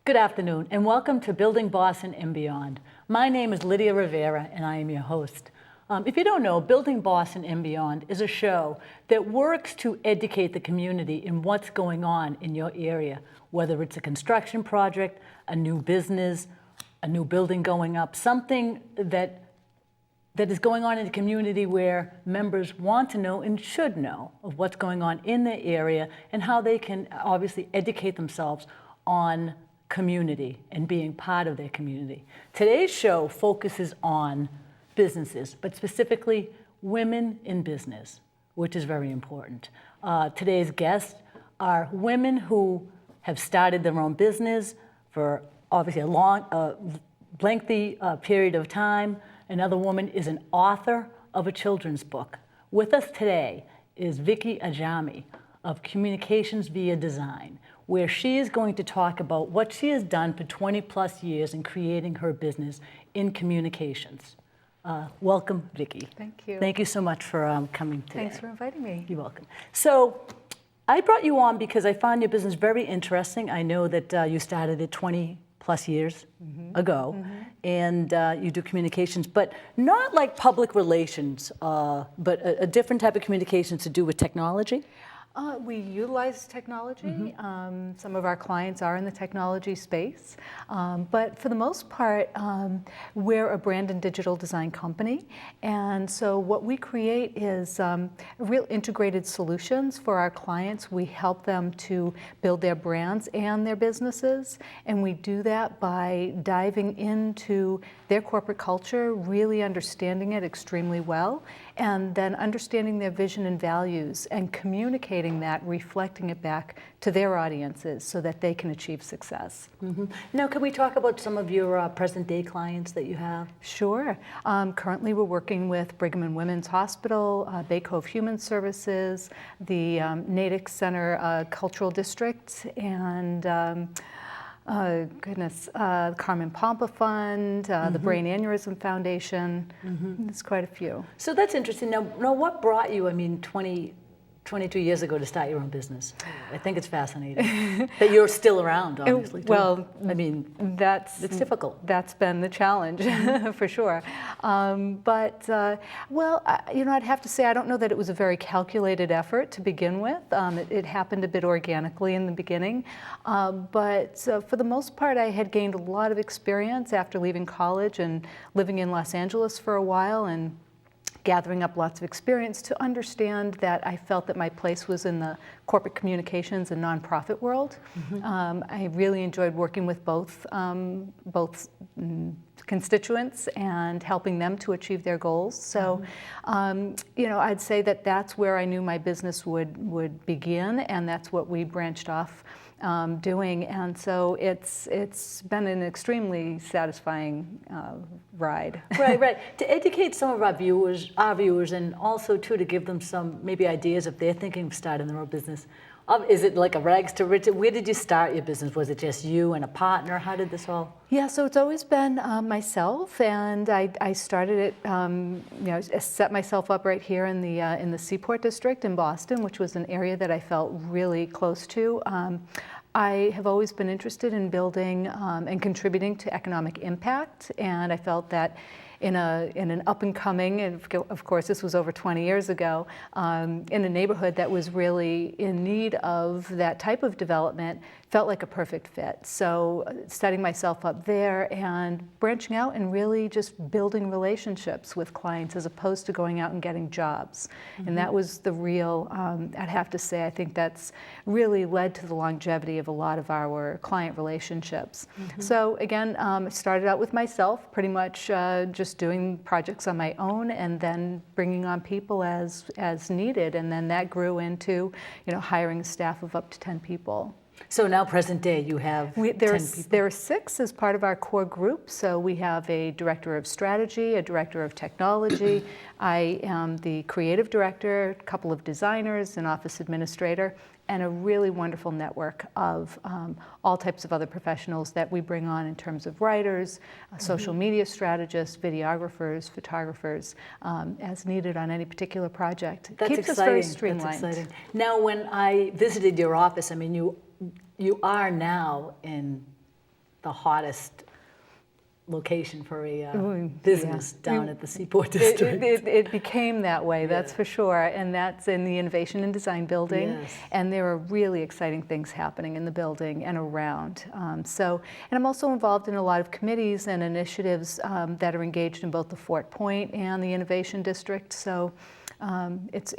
Good afternoon, and welcome to Building Boston and Beyond. My name is Lydia Rivera, and I am your host. If you don't know, Building Boston and Beyond is a show that works to educate the community in what's going on in your area, whether it's a construction project, a new business, a new building going up, something that is going on in the community where members want to know and should know of what's going on in their area and how they can obviously educate themselves on community and being part of their community. Today's show focuses on businesses, but specifically women in business, which is very important. Today's guests are women who have started their own business for obviously a long, lengthy period of time. Another woman is an author of a children's book. With us today is Vicki Adjami of Communications Via Design, where she is going to talk about what she has done for 20 plus years in creating her business in communications. Welcome, Vicki. Thank you. Thank you so much for coming today. Thanks for inviting me. You're welcome. So I brought you on because I found your business very interesting. I know that you started it 20 plus years ago, and you do communications, but not like public relations, but a different type of communications to do with technology. We utilize technology. Some of our clients are in the technology space, but for the most part, we're a brand and digital design company, and so what we create is real integrated solutions for our clients. We help them to build their brands and their businesses, and we do that by diving into their corporate culture, really understanding it extremely well, and then understanding their vision and values and communicating that, reflecting it back to their audiences so that they can achieve success. Now, can we talk about some of your present day clients that you have? Sure. Currently we're working with Brigham and Women's Hospital, Bay Cove Human Services, the Natick Center Cultural District, and Carmen Pompa Fund, the Brain Aneurysm Foundation. There's quite a few. So that's interesting. Now what brought you, 22 years ago to start your own business? I think it's fascinating that you're still around, obviously. Well, it's difficult. That's been the challenge, for sure. I'd have to say I don't know that it was a very calculated effort to begin with. It happened a bit organically in the beginning, but for the most part, I had gained a lot of experience after leaving college and living in Los Angeles for a while, and gathering up lots of experience to understand that I felt that my place was in the corporate communications and nonprofit world. I really enjoyed working with both constituents and helping them to achieve their goals. So, I'd say that that's where I knew my business would begin, and that's what we branched off doing, and so it's been an extremely satisfying ride. Right. To educate some of our viewers, and also too to give them some maybe ideas if they're thinking of starting their own business. Is it like a rags to riches? Where did you start your business? Was it just you and a partner? How did this all? Yeah, so it's always been myself, and I started it. I set myself up right here in the Seaport District in Boston, which was an area that I felt really close to. I have always been interested in building and contributing to economic impact, and I felt that in an up-and-coming, and of course this was over 20 years ago, in a neighborhood that was really in need of that type of development, felt like a perfect fit. So setting myself up there and branching out and really just building relationships with clients as opposed to going out and getting jobs. And that was the real, I'd have to say, I think that's really led to the longevity of a lot of our client relationships. So again, I started out with myself, pretty much just doing projects on my own and then bringing on people as needed. And then that grew into, hiring a staff of up to 10 people. So now, present day, you have 10 people? There are 6 as part of our core group. So we have a director of strategy, a director of technology. I am the creative director, a couple of designers, an office administrator, and a really wonderful network of all types of other professionals that we bring on in terms of writers, social media strategists, videographers, photographers, as needed on any particular project. That's Keeps exciting. us very streamlined. That's exciting. Now, when I visited your office, you are now in the hottest location for a Mm, business yeah. down at the Seaport District. It became that way, that's Yeah. for sure, and that's in the Innovation and Design building. Yes. And there are really exciting things happening in the building and around. And I'm also involved in a lot of committees and initiatives that are engaged in both the Fort Point and the Innovation District. So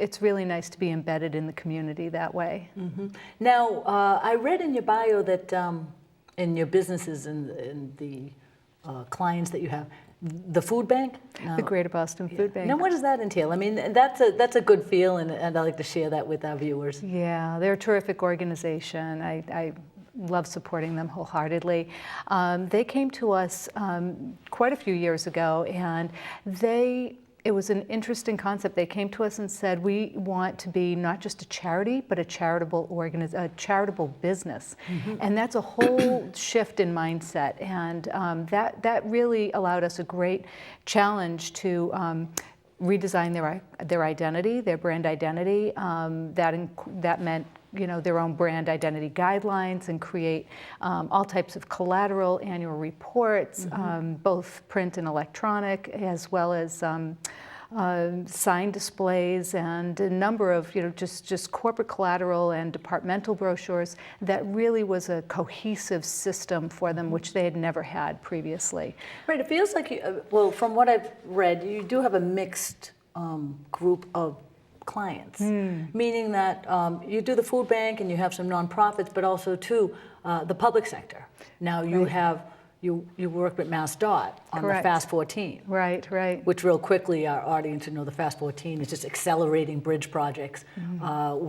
it's really nice to be embedded in the community that way. Mm-hmm. Now, I read in your bio that in your businesses and the clients that you have, the food bank? The Greater Boston Food Bank. Now, what does that entail? I mean, that's a good feel, and I like to share that with our viewers. Yeah, they're a terrific organization. I love supporting them wholeheartedly. They came to us quite a few years ago, and it was an interesting concept. They came to us and said, we want to be not just a charity, but a charitable business. Mm-hmm. And that's a whole shift in mindset. And that really allowed us a great challenge to redesign their identity, their brand identity. That meant their own brand identity guidelines, and create all types of collateral, annual reports, mm-hmm. Both print and electronic, as well as sign displays and a number of just corporate collateral and departmental brochures. That really was a cohesive system for them, which they had never had previously. Right. It feels like well, from what I've read, you do have a mixed group of clients, meaning that you do the food bank and you have some nonprofits, but also too the public sector. Now you Right. have you work with MassDOT on Correct. the Fast 14. Right, right. Which real quickly our audience would know the Fast 14 is just accelerating bridge projects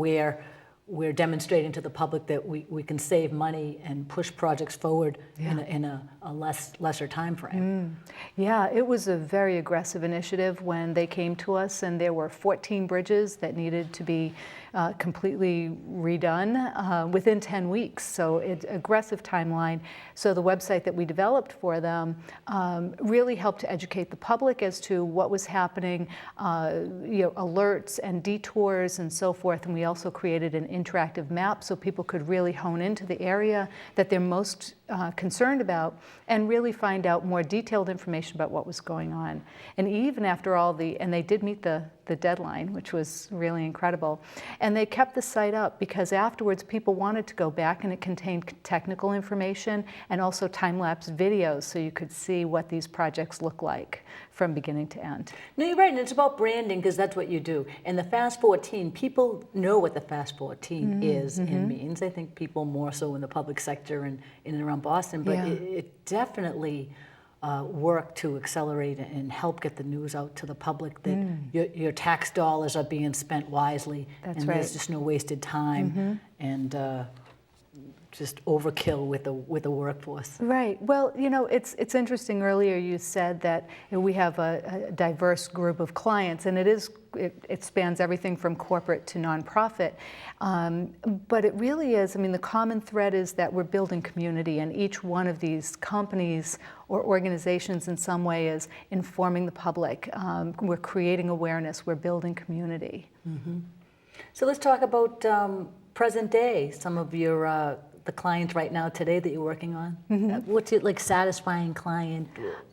where we're demonstrating to the public that we can save money and push projects forward in a lesser time frame. Yeah, it was a very aggressive initiative when they came to us, and there were 14 bridges that needed to be completely redone within 10 weeks. So it's aggressive timeline. So the website that we developed for them really helped to educate the public as to what was happening, alerts and detours and so forth. And we also created an interactive map so people could really hone into the area that they're most concerned about and really find out more detailed information about what was going on. And even after and they did meet the deadline, which was really incredible. And they kept the site up because afterwards people wanted to go back, and it contained technical information and also time-lapse videos so you could see what these projects look like from beginning to end. No, you're right, and it's about branding because that's what you do. And the Fast 14, people know what the Fast 14 is and means. I think people more so in the public sector and in and around Boston, but it definitely worked to accelerate and help get the news out to the public that your tax dollars are being spent wisely. That's and right. There's just no wasted time and just overkill with the workforce. Right. Well, it's interesting. Earlier you said that we have a diverse group of clients, and it spans everything from corporate to nonprofit. But it really is, the common thread is that we're building community, and each one of these companies or organizations in some way is informing the public. We're creating awareness, we're building community. So let's talk about present day, some of your the clients right now today that you're working on. What's it like, satisfying client?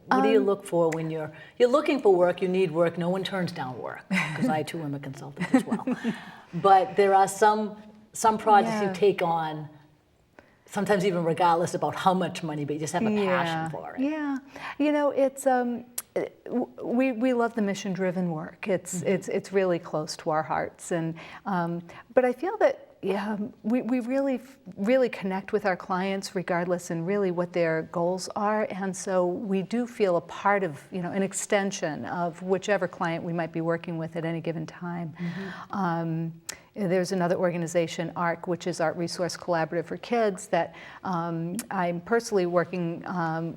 What do you look for when you're looking for work? You need work. No one turns down work, because I too am a consultant as well. But there are some projects you take on, sometimes even regardless about how much money, but you just have a passion for it. Yeah, it's we love the mission-driven work. It's really close to our hearts, and but I feel that we really connect with our clients regardless, and really what their goals are, and so we do feel a part of an extension of whichever client we might be working with at any given time. There's another organization, ARC, which is Art Resource Collaborative for Kids, that I'm personally working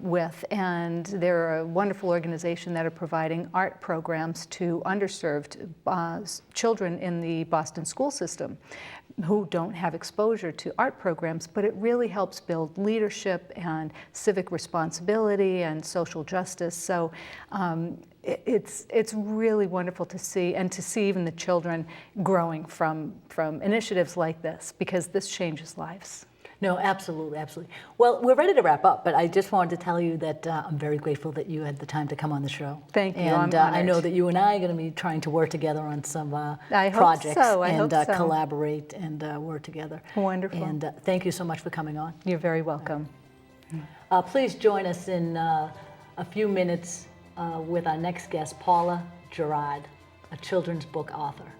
with, and they're a wonderful organization that are providing art programs to underserved children in the Boston school system who don't have exposure to art programs, but it really helps build leadership and civic responsibility and social justice. So it's really wonderful to see, and to see even the children growing from initiatives like this, because this changes lives. No, absolutely, absolutely. Well, we're ready to wrap up, but I just wanted to tell you that I'm very grateful that you had the time to come on the show. Thank you. And I'm I know honored. that you and I are going to be trying to work together on some I hope projects so. I and hope so. collaborate and work together. Wonderful. And thank you so much for coming on. You're very welcome. Please join us in a few minutes with our next guest, Paula Gerard, a children's book author.